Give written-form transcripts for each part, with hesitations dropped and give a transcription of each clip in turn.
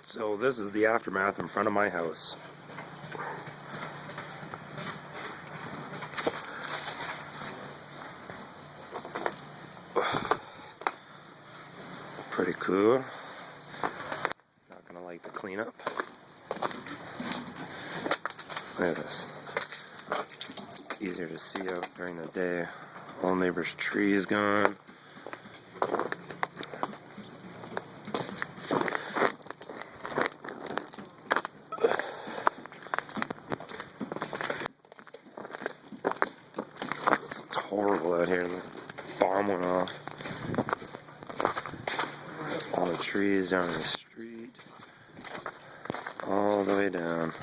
So this is the aftermath in front of my house. Pretty cool. Not gonna like the cleanup. Look at this. Easier to see out during the day. All neighbors' trees gone. This looks horrible out here. The bomb went off. All the trees down the street. All the way down.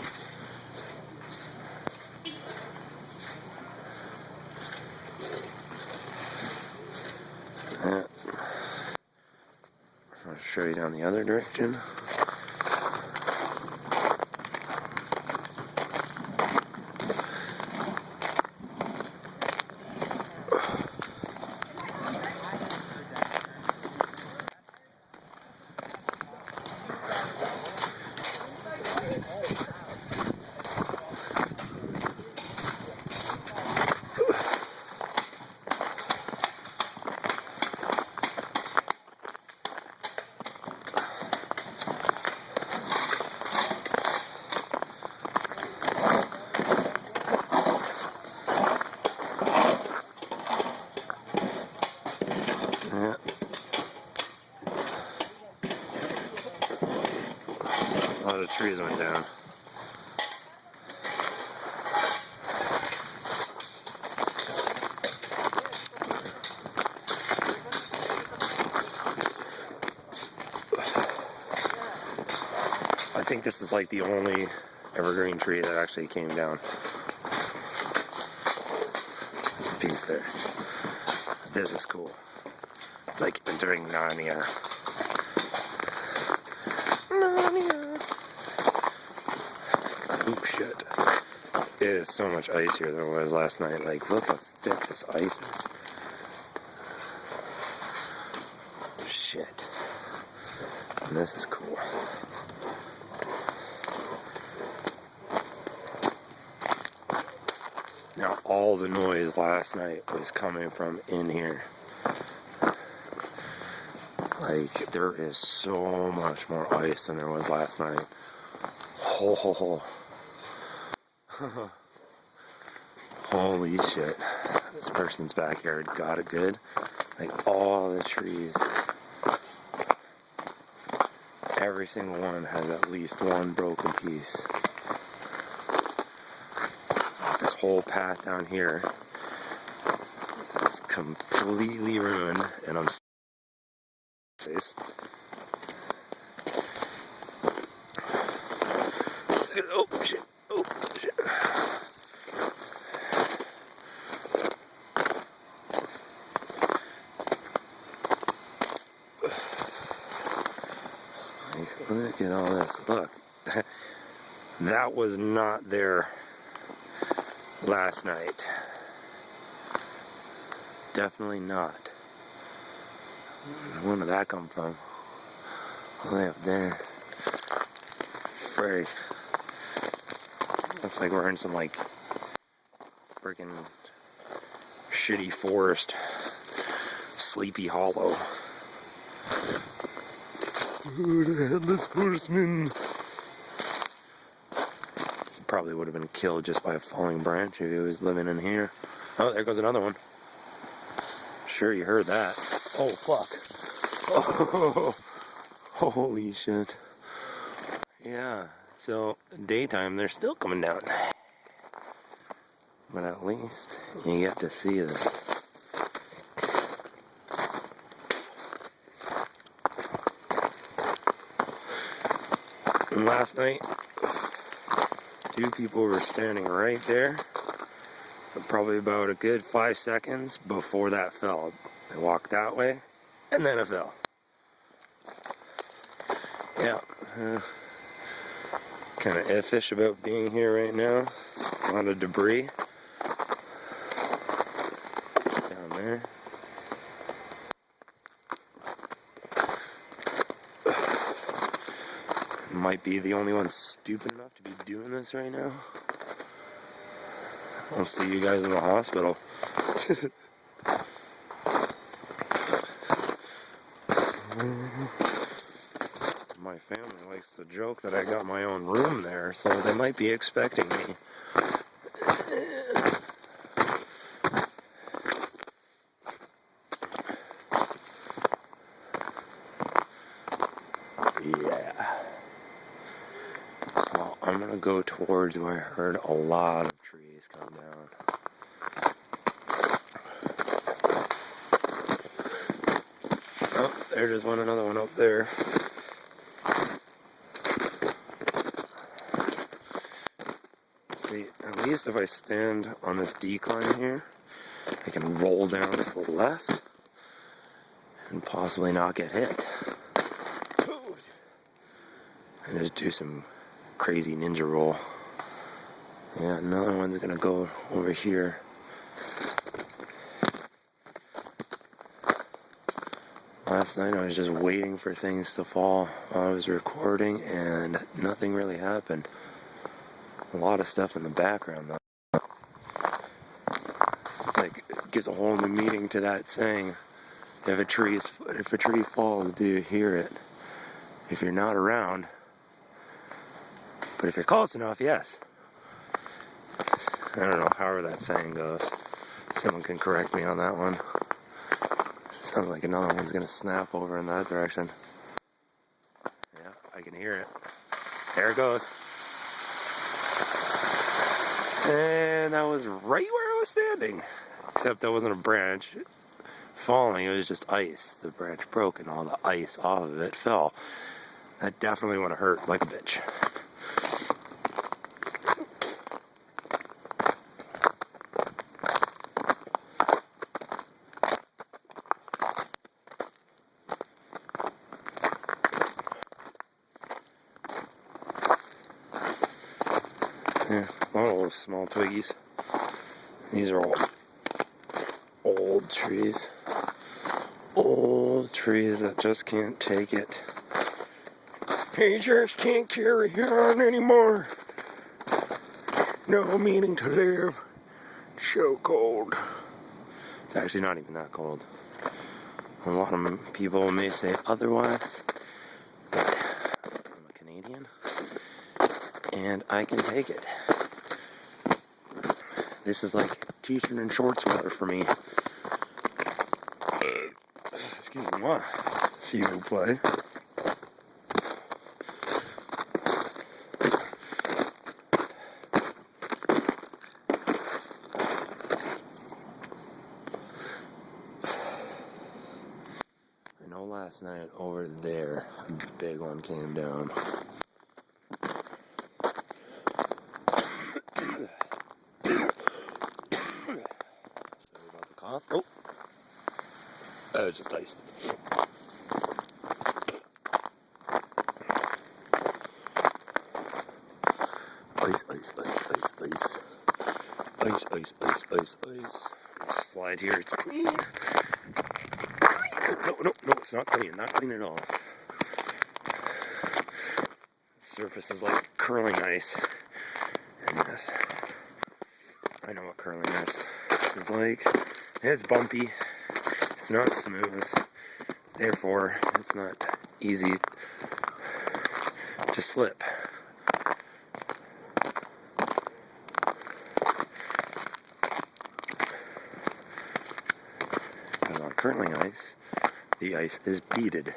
Yeah. I'll show you down the other direction. Yeah. A lot of trees went down. I think this is like the only evergreen tree that actually came down. Piece there. This is cool. It's like entering Narnia. Narnia. Oh shit. It is so much ice here than it was last night. Like, look how thick this ice is. Shit. And this is cool. Now, all the noise last night was coming from in here. Like, there is so much more ice than there was last night. Ho ho ho. Holy shit. This person's backyard got it good. Like, all the trees. Every single one has at least one broken piece. This whole path down here is completely ruined, and I'm oh shit, oh shit. Look at all this. Look. That was not there last night. Definitely not. Where did that come from? All the way up there. Very. Looks like we're in some like freaking shitty forest. Sleepy Hollow. Oh, the headless horseman. He probably would have been killed just by a falling branch if he was living in here. Oh, there goes another one. Sure, you heard that. Oh, fuck. Oh, holy shit. Yeah, so daytime, they're still coming down. But at least you get to see them. And last night, two people were standing right there, but probably about a good 5 seconds before that fell. They walked that way, and then it fell. Yeah, kind of iffish about being here right now. A lot of debris down there. might be the only one stupid enough to be doing this right now. I'll see you guys in the hospital. My family likes to joke that I got my own room there, so they might be expecting me. Yeah. Well, I'm gonna go towards where I heard a lot of trees come down. Oh, there's another one up there. See, at least if I stand on this decline here, I can roll down to the left and possibly not get hit. And just do some crazy ninja roll. Yeah, another one's gonna go over here. Last night I was just waiting for things to fall while I was recording, and nothing really happened. A lot of stuff in the background though. Like, it gives a whole new meaning to that saying, if a tree falls, do you hear it? If you're not around, but if you're close enough, yes. I don't know, however that saying goes. Someone can correct me on that one. Sounds like another one's gonna snap over in that direction. Yeah, I can hear it. There it goes. And that was right where I was standing. Except that wasn't a branch falling, it was just ice. The branch broke and all the ice off of it fell. That definitely would have hurt like a bitch. Yeah, a lot of those small twiggies. These are all old trees. Old trees that just can't take it. He just can't carry on anymore. No meaning to live. So cold. It's actually not even that cold. A lot of people may say otherwise, but I'm a Canadian, and I can take it. This is like t-shirt and shorts weather for me. Excuse me, what? See you play. I know last night over there, a big one came down. Sorry about the cough. Oh, that was just ice. Ice, ice, ice, ice, ice. Ice, ice, ice, ice, ice. Slide here, it's clean. No, it's not clean. Not clean at all. The surface is like curling ice. And yes, I know what curling ice is like. It's bumpy. It's not smooth. Therefore, it's not easy to slip. But on curling ice, the ice is beaded.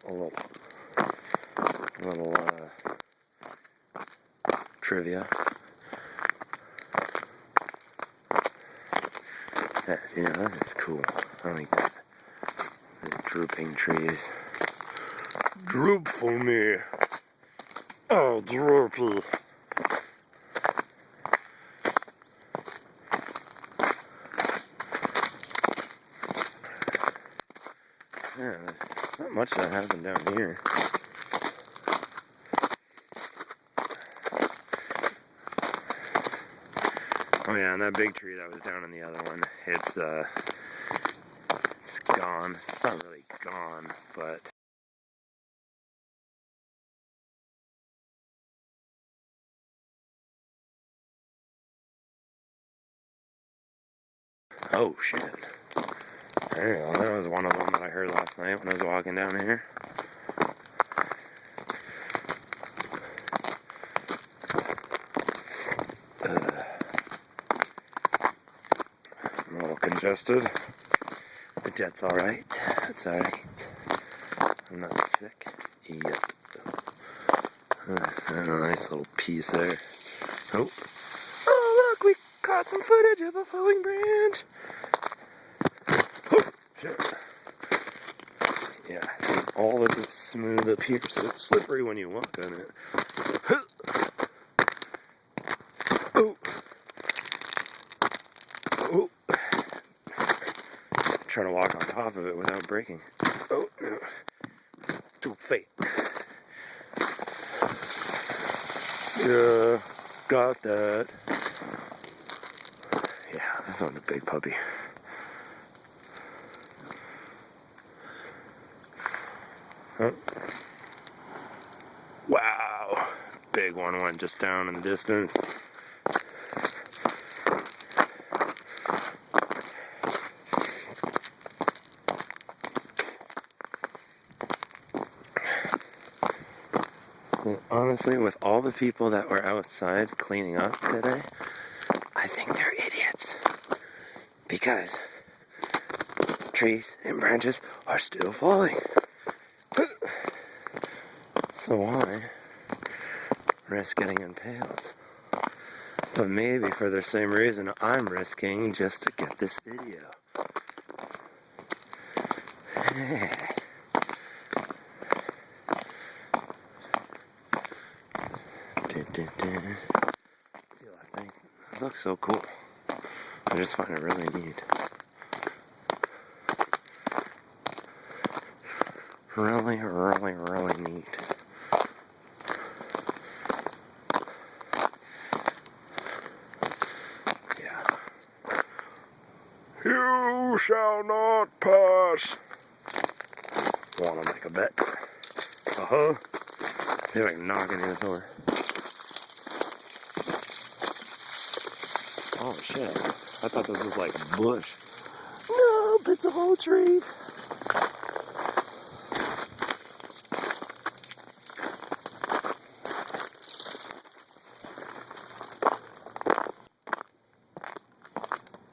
A little trivia. Yeah, you know, that is cool. I like that. The drooping trees. Droop for me. Oh, droopy. Yeah, not much that happened down here. Oh yeah, and that big tree that was down in the other one, it's gone. It's not really gone, but Oh shit. There you go. That was one of them that I heard last night when I was walking down here. I'm a little congested, but that's alright. That's alright. I'm not sick yet. And a nice little piece there. Oh. Oh, look, we caught some footage of a falling branch. Oh, shit. Yeah, all of it's smooth up here, so it's slippery when you walk on it. Oh. Oh. Trying to walk on top of it without breaking. Oh, no. Too fake. Yeah, got that. Yeah, this one's a big puppy. Oh. Wow, big one went just down in the distance. So honestly, with all the people that were outside cleaning up today, I think they're idiots. Because trees and branches are still falling. So why risk getting impaled? But maybe for the same reason I'm risking just to get this video. See, I think it looks so cool. I just find it really neat. Really, really, really neat. Yeah. You shall not pass. Want to make a bet? Uh-huh. See if I can knock into this door. Oh shit. I thought this was like a bush. Nope, it's a whole tree.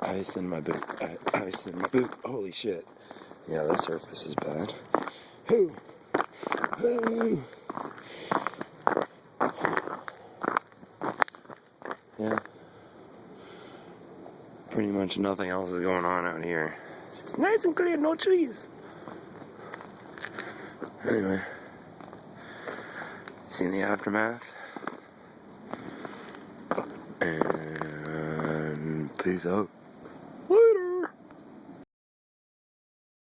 Ice in my boot. Ice in my boot. Holy shit. Yeah, the surface is bad. Hoo! Hoo! Yeah. Pretty much nothing else is going on out here. It's just nice and clear, no trees. Anyway. Seen the aftermath? And peace out.